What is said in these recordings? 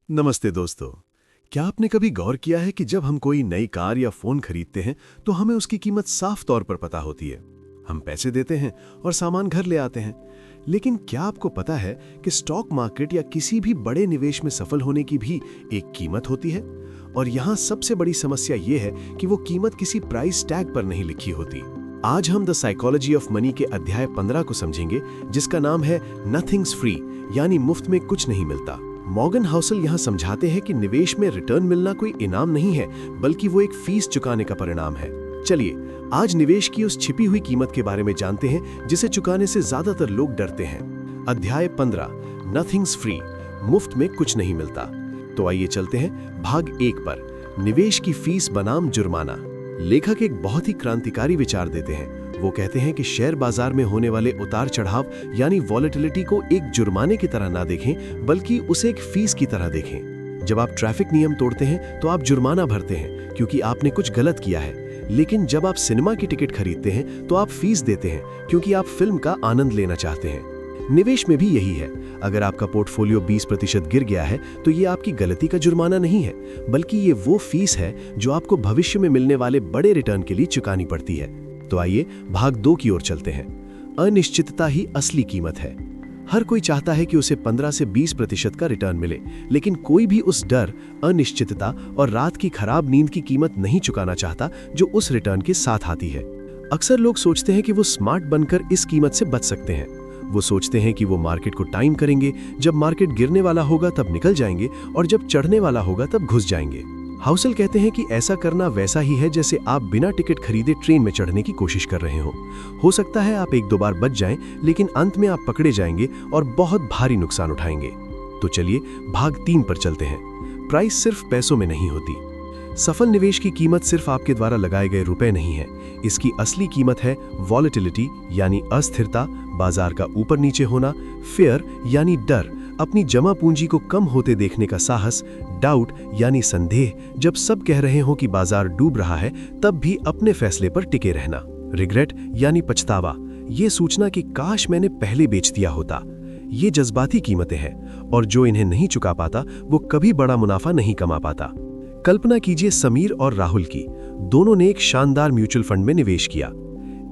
नमस्ते दोस्तों। क्या आपने कभी गौर किया है कि जब हम कोई नई कार या फोन खरीदते हैं तो हमें उसकी कीमत साफ तौर पर पता होती है। हम पैसे देते हैं और सामान घर ले आते हैं। लेकिन क्या आपको पता है कि स्टॉक मार्केट या किसी भी बड़े निवेश में सफल होने की भी एक कीमत होती है? और यहाँ सबसे बड़ी समस्या यह है कि वो कीमत किसी प्राइस टैग पर नहीं लिखी होती। आज हम द साइकोलॉजी ऑफ मनी के अध्याय 15 को समझेंगे, जिसका नाम है नथिंग्स फ्री, यानी मुफ्त में कुछ नहीं मिलता। मॉर्गन हाउसल यहाँ समझाते हैं कि निवेश में रिटर्न मिलना कोई इनाम नहीं है, बल्कि वो एक फीस चुकाने का परिणाम है। चलिए आज निवेश की उस छिपी हुई कीमत के बारे में जानते हैं जिसे चुकाने से ज्यादातर लोग डरते हैं। अध्याय 15, नथिंग्स फ्री, मुफ्त में कुछ नहीं मिलता। तो आइए चलते हैं भाग 1 पर, निवेश की फीस बनाम जुर्माना। लेखक एक बहुत ही क्रांतिकारी विचार देते हैं। वो कहते हैं कि शेयर बाजार में होने वाले उतार चढ़ाव यानी वॉलेटिलिटी को एक जुर्माने की तरह ना देखें, बल्कि उसे एक फीस की तरह देखें। जब आप ट्रैफिक नियम तोड़ते हैं तो आप जुर्माना भरते हैं क्योंकि आपने कुछ गलत किया है। लेकिन जब आप सिनेमा की टिकट खरीदते हैं तो आप फीस देते हैं क्योंकि आप फिल्म का आनंद लेना चाहते हैं। निवेश में भी यही है। अगर आपका पोर्टफोलियो 20% गिर गया है तो ये आपकी गलती का जुर्माना नहीं है, बल्कि ये वो फीस है जो आपको भविष्य में मिलने वाले बड़े रिटर्न के लिए चुकानी पड़ती है। तो आइए भाग 2 की ओर चलते हैं। अनिश्चितता ही असली कीमत है। हर कोई चाहता है कि उसे 15 से 20% का रिटर्न मिले, लेकिन कोई भी उस डर, अनिश्चितता और रात की खराब नींद की कीमत नहीं चुकाना चाहता जो उस रिटर्न के साथ आती है। अक्सर लोग सोचते हैं कि वो स्मार्ट बनकर इस कीमत से बच सकते हैं। वो सोचते हैं कि वो मार्केट को टाइम करेंगे, जब मार्केट गिरने वाला होगा तब निकल जाएंगे और जब चढ़ने वाला होगा तब घुस जाएंगे। हाउसल कहते हैं कि ऐसा करना वैसा ही है जैसे आप बिना टिकट खरीदे ट्रेन में चढ़ने की कोशिश कर रहे हो सकता है आप 1-2 बार बच जाएं, लेकिन अंत में आप पकड़े जाएंगे और बहुत भारी नुकसान उठाएंगे। तो चलिए भाग 3 पर चलते हैं। प्राइस सिर्फ पैसों में नहीं होती। सफल निवेश की कीमत सिर्फ आपके द्वारा लगाए गए रुपए नहीं है। इसकी असली कीमत है वॉलेटिलिटी यानी अस्थिरता, बाजार का ऊपर नीचे होना, फेयर यानी डर, अपनी जमा पूंजी को कम होते देखने का साहस, डाउट यानी संदेह, जब सब कह रहे हो कि बाजार डूब रहा है तब भी अपने फैसले पर टिके रहना, रिग्रेट यानी पछतावा, ये सोचना कि काश मैंने पहले बेच दिया होता। ये जज्बाती कीमतें हैं और जो इन्हें नहीं चुका पाता वो कभी बड़ा मुनाफा नहीं कमा पाता। कल्पना कीजिए समीर और राहुल की। दोनों ने एक शानदार म्यूचुअल फंड में निवेश किया।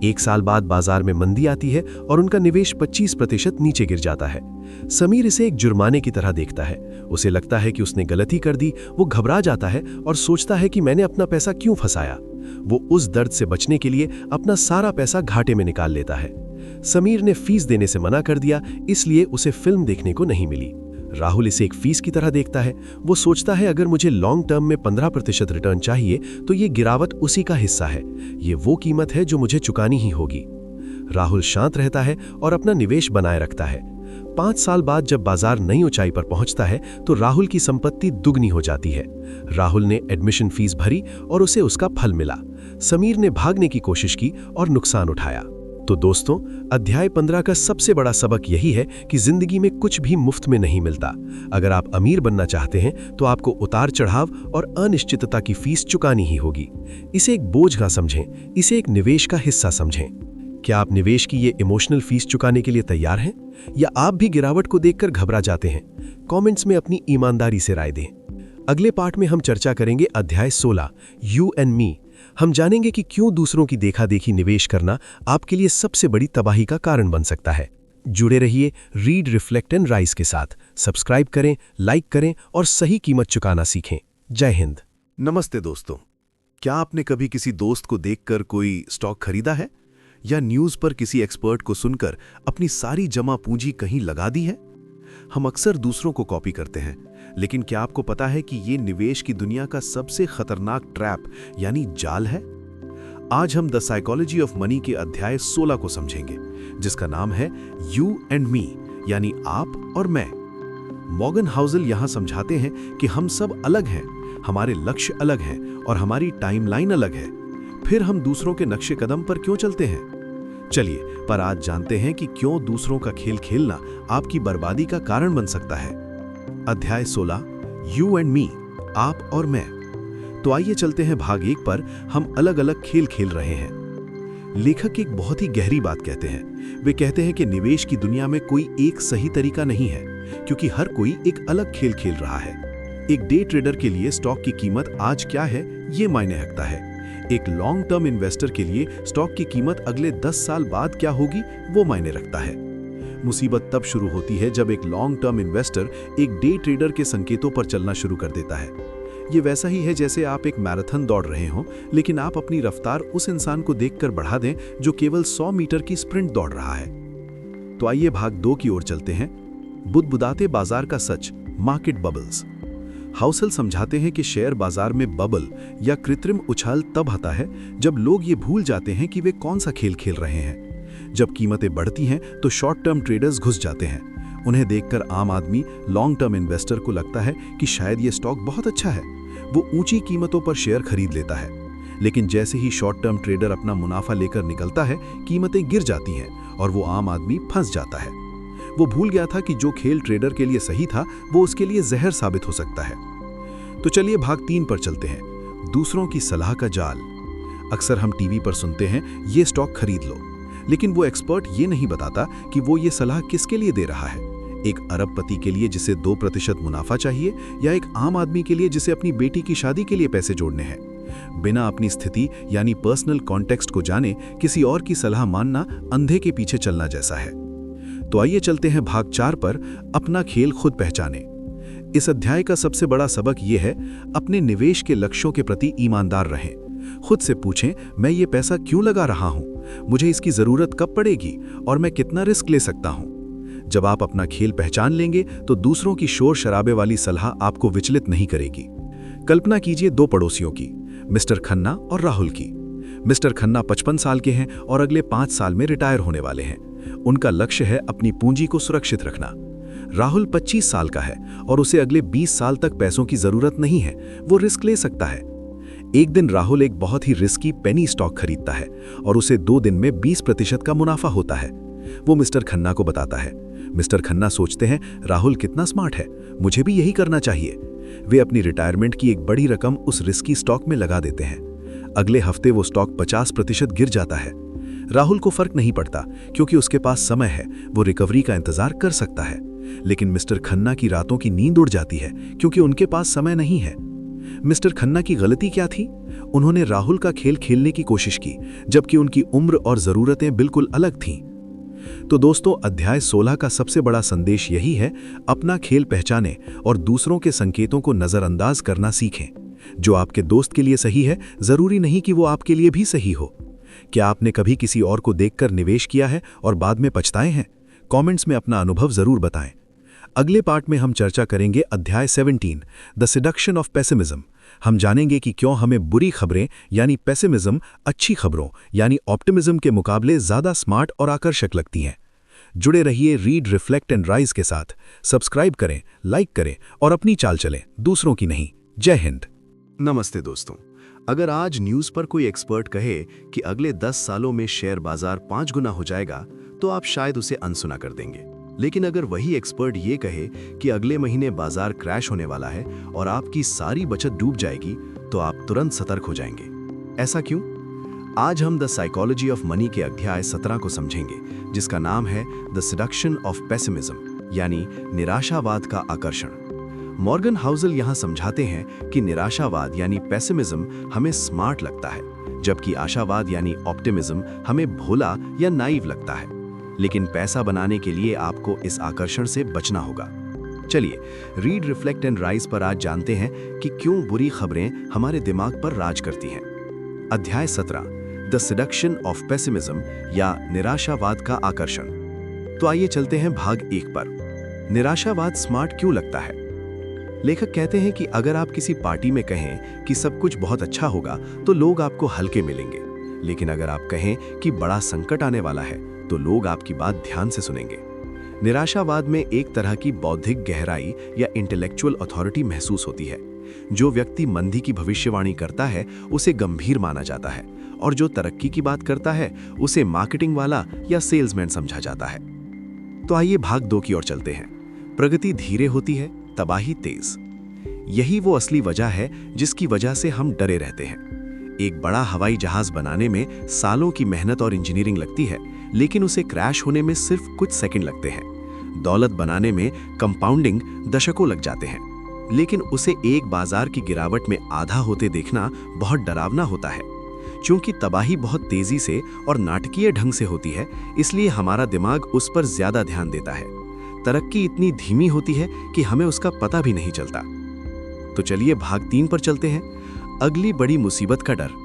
1 साल बाद बाजार में मंदी आती है और उनका निवेश 25% नीचे गिर जाता है। समीर इसे एक जुर्माने की तरह देखता है। उसे लगता है कि उसने गलती कर दी। वो घबरा जाता है और सोचता है कि मैंने अपना पैसा क्यों फंसाया। वो उस दर्द से बचने के लिए अपना सारा पैसा घाटे में निकाल लेता है। समीर ने फीस देने से मना कर दिया, इसलिए उसे फिल्म देखने को नहीं मिली। राहुल इसे एक फीस की तरह देखता है। वो सोचता है अगर मुझे लॉन्ग टर्म में 15% रिटर्न चाहिए तो ये गिरावट उसी का हिस्सा है। ये वो कीमत है जो मुझे चुकानी ही होगी। राहुल शांत रहता है और अपना निवेश बनाए रखता है। 5 साल बाद जब बाजार नई ऊंचाई पर पहुंचता है तो राहुल की संपत्ति दुगनी हो जाती है। राहुल ने एडमिशन फीस भरी और उसे उसका फल मिला। समीर ने भागने की कोशिश की और नुकसान उठाया। तो दोस्तों, अध्याय 15 का सबसे बड़ा सबक यही है कि जिंदगी में कुछ भी मुफ्त में नहीं मिलता। अगर आप अमीर बनना चाहते हैं तो आपको उतार चढ़ाव और अनिश्चितता की फीस चुकानी ही होगी। इसे एक बोझ ना समझें, इसे एक निवेश का हिस्सा समझें। क्या आप निवेश की ये इमोशनल फीस चुकाने के लिए तैयार हैं, या आप भी गिरावट को देखकर घबरा जाते हैं? कमेंट्स में अपनी ईमानदारी से राय दें। अगले पार्ट में हम चर्चा करेंगे अध्याय 16, यू एंड मी। हम जानेंगे कि क्यों दूसरों की देखा देखी निवेश करना आपके लिए सबसे बड़ी तबाही का कारण बन सकता है। जुड़े रहिए रीड, रिफ्लेक्ट एंड राइज के साथ। सब्सक्राइब करें, लाइक करें और सही कीमत चुकाना सीखें। जय हिंद। नमस्ते दोस्तों। क्या आपने कभी किसी दोस्त को देखकर कोई स्टॉक खरीदा है, या न्यूज़ पर किसी एक्सपर्ट को सुनकर अपनी सारी जमा पूंजी कहीं लगा दी है? हम अक्सर दूसरों को कॉपी करते हैं, लेकिन क्या आपको पता है कि ये निवेश की दुनिया का सबसे खतरनाक ट्रैप यानी जाल है? आज हम द साइकोलॉजी ऑफ मनी के अध्याय 16 को समझेंगे, जिसका नाम है यू एंड मी, यानी आप और मैं। मॉर्गन हाउसल यहां समझाते हैं कि हम सब अलग हैं, हमारे लक्ष्य अलग हैं और हमारी टाइमलाइन अलग है। फिर हम दूसरों के नक्शे कदम पर क्यों चलते हैं? चलिए पर आज जानते हैं कि क्यों दूसरों का खेल खेलना आपकी बर्बादी का कारण बन सकता है। अध्याय 16, यू एंड मी, आप और मैं। तो आइए चलते हैं भाग 1 पर। हम अलग अलग खेल खेल रहे हैं। लेखक एक बहुत ही गहरी बात कहते हैं। वे कहते हैं कि निवेश की दुनिया में कोई एक सही तरीका नहीं है, क्योंकि हर कोई एक अलग खेल खेल रहा है। एक डे ट्रेडर के लिए स्टॉक की कीमत आज क्या है, ये मायने रखता है। एक लॉन्ग टर्म इन्वेस्टर के लिए स्टॉक की कीमत अगले 10 साल बाद क्या होगी, वो मायने रखता है। मुसीबत तब शुरू होती है जब एक लॉन्ग टर्म इन्वेस्टर एक डे ट्रेडर के संकेतों पर चलना शुरू कर देता है। ये वैसा ही है जैसे आप एक मैराथन दौड़ रहे हों, लेकिन आप अपनी रफ्तार उस इंसान को देखकर बढ़ा दें जो केवल 100 मीटर की स्प्रिंट दौड़ रहा है। तो आइए भाग 2 की ओर चलते हैं। बुदबुदाते बाजार का सच, मार्केट बबल्स। हाउसल समझाते हैं कि शेयर बाजार में बबल या कृत्रिम उछाल तब आता है जब लोग ये भूल जाते हैं कि वे कौन सा खेल खेल रहे हैं। जब कीमतें बढ़ती हैं तो शॉर्ट टर्म ट्रेडर्स घुस जाते हैं। उन्हें देखकर आम आदमी लॉन्ग टर्म इन्वेस्टर को लगता है कि शायद ये स्टॉक बहुत अच्छा है। वो ऊंची कीमतों पर शेयर खरीद लेता है, लेकिन जैसे ही शॉर्ट टर्म ट्रेडर अपना मुनाफा लेकर निकलता है, कीमतें गिर जाती हैं और वो आम आदमी फंस जाता है। वो भूल गया था कि जो खेल ट्रेडर के लिए सही था वो उसके लिए जहर साबित हो सकता है। तो चलिए भाग 3 पर चलते हैं, दूसरों की सलाह का जाल। अक्सर हम टीवी पर सुनते हैं ये स्टॉक खरीद लो, लेकिन वो एक्सपर्ट ये नहीं बताता कि वो ये सलाह किसके लिए दे रहा है। एक अरबपति के लिए जिसे 2% मुनाफा चाहिए, या एक आम आदमी के लिए जिसे अपनी बेटी की शादी के लिए पैसे जोड़ने हैं। बिना अपनी स्थिति यानी पर्सनल कॉन्टेक्स्ट को जाने किसी और की सलाह मानना अंधे के पीछे चलना जैसा है। तो आइए चलते हैं भाग 4 पर, अपना खेल खुद पहचाने। इस अध्याय का सबसे बड़ा सबक यह है, अपने निवेश के लक्ष्यों के प्रति ईमानदार रहें। खुद से पूछें, मैं ये पैसा क्यों लगा रहा हूं, मुझे इसकी जरूरत कब पड़ेगी और मैं कितना रिस्क ले सकता हूं। जब आप अपना खेल पहचान लेंगे तो दूसरों की शोर शराबे वाली सलाह आपको विचलित नहीं करेगी। कल्पना कीजिए 2 पड़ोसियों की, मिस्टर खन्ना और राहुल की। मिस्टर खन्ना 55 साल के हैं और अगले 5 साल में रिटायर होने वाले हैं। उनका लक्ष्य है अपनी पूंजी को सुरक्षित रखना। राहुल 25 साल का है और उसे अगले 20 साल तक पैसों की जरूरत नहीं है, वो रिस्क ले सकता है। एक दिन राहुल एक बहुत ही रिस्की पेनी स्टॉक खरीदता है और उसे 2 दिन में 20% का मुनाफा होता है। वो मिस्टर खन्ना को बताता है। मिस्टर खन्ना सोचते हैं, राहुल कितना स्मार्ट है, मुझे भी यही करना चाहिए। वे अपनी रिटायरमेंट की एक बड़ी रकम उस रिस्की स्टॉक में लगा देते हैं। अगले हफ्ते वो स्टॉक 50% गिर जाता है। राहुल को फर्क नहीं पड़ता क्योंकि उसके पास समय है, वो रिकवरी का इंतजार कर सकता है। लेकिन मिस्टर खन्ना की रातों की नींद उड़ जाती है क्योंकि उनके पास समय नहीं है। मिस्टर खन्ना की गलती क्या थी? उन्होंने राहुल का खेल खेलने की कोशिश की, जबकि उनकी उम्र और जरूरतें बिल्कुल अलग थीं। तो दोस्तों, अध्याय 16 का सबसे बड़ा संदेश यही है, अपना खेल पहचानें और दूसरों के संकेतों को नजरअंदाज करना सीखें। जो आपके दोस्त के लिए सही है, जरूरी नहीं कि वो आपके लिए भी सही हो। क्या आपने कभी किसी और को देखकर निवेश किया है और बाद में पछताए हैं? कमेंट्स में अपना अनुभव जरूर बताएं। अगले पार्ट में हम चर्चा करेंगे अध्याय 17, द सेडक्शन ऑफ पेसिमिज्म। हम जानेंगे कि क्यों हमें बुरी खबरें यानी पेसिमिज्म अच्छी खबरों यानी ऑप्टिमिज्म के मुकाबले ज्यादा स्मार्ट और आकर्षक लगती हैं। जुड़े रहिए रीड, रिफ्लेक्ट एंड राइज के साथ। सब्सक्राइब करें, लाइक करें और अपनी चाल चलें, दूसरों की नहीं। जय हिंद। नमस्ते दोस्तों, अगर आज न्यूज़ पर कोई एक्सपर्ट कहे कि अगले 10 सालों में शेयर बाजार 5 गुना हो जाएगा, तो आप शायद उसे अनसुना कर देंगे। लेकिन अगर वही एक्सपर्ट ये कहे कि अगले महीने बाजार क्रैश होने वाला है और आपकी सारी बचत डूब जाएगी, तो आप तुरंत सतर्क हो जाएंगे। ऐसा क्यों? आज हम द साइकोलॉजी ऑफ मनी के अध्याय 17 को समझेंगे, जिसका नाम है द सेडक्शन ऑफ पेसिमिज्म यानी निराशावाद का आकर्षण। मॉर्गन हाउसल यहाँ समझाते हैं कि निराशावाद यानी पेसिमिज्म हमें स्मार्ट लगता है, जबकि आशावाद यानी ऑप्टिमिज्म हमें भोला या नाइव लगता है। लेकिन पैसा बनाने के लिए आपको इस आकर्षण से बचना होगा। चलिए रीड, रिफ्लेक्ट एंड राइज पर आज जानते हैं कि क्यों बुरी खबरें हमारे दिमाग पर राज करती हैं। अध्याय 17, द सेडक्शन ऑफ पेसिमिज्म या निराशावाद का आकर्षण। तो आइए चलते हैं भाग 1 पर। निराशावाद स्मार्ट क्यों लगता है? लेखक कहते हैं कि अगर आप किसी पार्टी में कहें कि सब कुछ बहुत अच्छा होगा तो लोग आपको हल्के मिलेंगे, लेकिन अगर आप कहें कि बड़ा संकट आने वाला है तो लोग आपकी बात ध्यान से सुनेंगे। निराशावाद में एक तरह की बौद्धिक गहराई या इंटेलेक्चुअल अथॉरिटी महसूस होती है। जो व्यक्ति मंदी की भविष्यवाणी करता है उसे गंभीर माना जाता है, और जो तरक्की की बात करता है उसे मार्केटिंग वाला या सेल्समैन समझा जाता है। तो आइए भाग 2 की ओर चलते हैं। प्रगति धीरे होती है, तबाही तेज। यही वो असली वजह है जिसकी वजह से हम डरे रहते हैं। एक बड़ा हवाई जहाज बनाने में सालों की मेहनत और इंजीनियरिंग लगती है, लेकिन उसे क्रैश होने में सिर्फ कुछ सेकंड लगते हैं। दौलत बनाने में कंपाउंडिंग दशकों लग जाते हैं। लेकिन उसे एक बाजार की गिरावट में आधा होते देखना बहुत डरावना होता है। क्योंकि तबाही बहुत तेजी से और नाटकीय ढंग से होती है, इसलिए हमारा दिमाग उस पर ज्यादा ध्यान देता है। तरक्की इतनी धीमी होती है कि हमें उसका पता भी नहीं चलता। तो चलिए भाग 3 पर चलते हैं, अगली बड़ी मुसीबत का डर।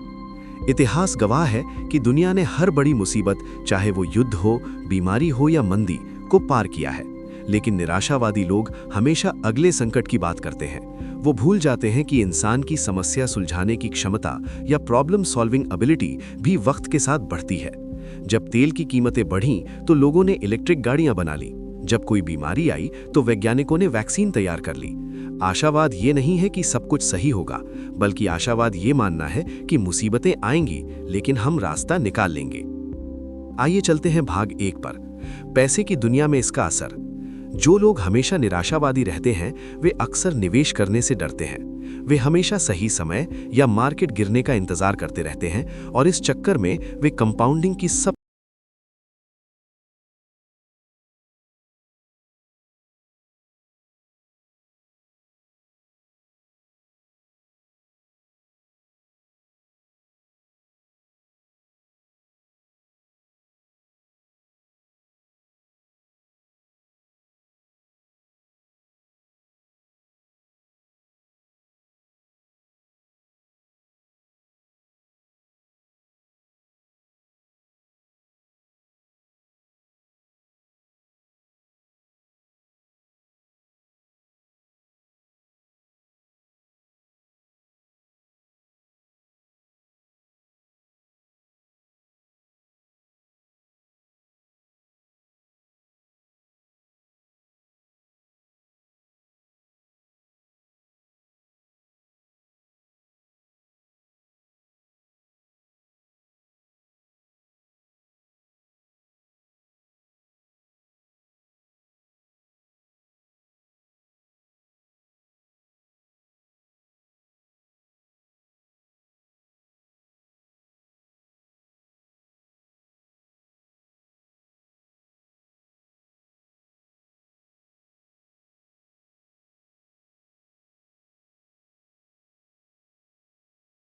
इतिहास गवाह है कि दुनिया ने हर बड़ी मुसीबत, चाहे वो युद्ध हो, बीमारी हो या मंदी, को पार किया है। लेकिन निराशावादी लोग हमेशा अगले संकट की बात करते हैं। वो भूल जाते हैं कि इंसान की समस्या सुलझाने की क्षमता या प्रॉब्लम सॉल्विंग एबिलिटी भी वक्त के साथ बढ़ती है। जब तेल की कीमतें बढ़ीं तो लोगों ने इलेक्ट्रिक गाड़ियां बना ली। जब कोई बीमारी आई तो वैज्ञानिकों ने वैक्सीन तैयार कर ली। आशावाद ये नहीं है कि सब कुछ सही होगा, बल्कि आशावाद ये मानना है कि मुसीबतें आएंगी लेकिन हम रास्ता निकाल लेंगे। आइए चलते हैं भाग 1 पर, पैसे की दुनिया में इसका असर। जो लोग हमेशा निराशावादी रहते हैं वे अक्सर निवेश करने से डरते हैं। वे हमेशा सही समय या मार्केट गिरने का इंतजार करते रहते हैं और इस चक्कर में वे कंपाउंडिंग की सब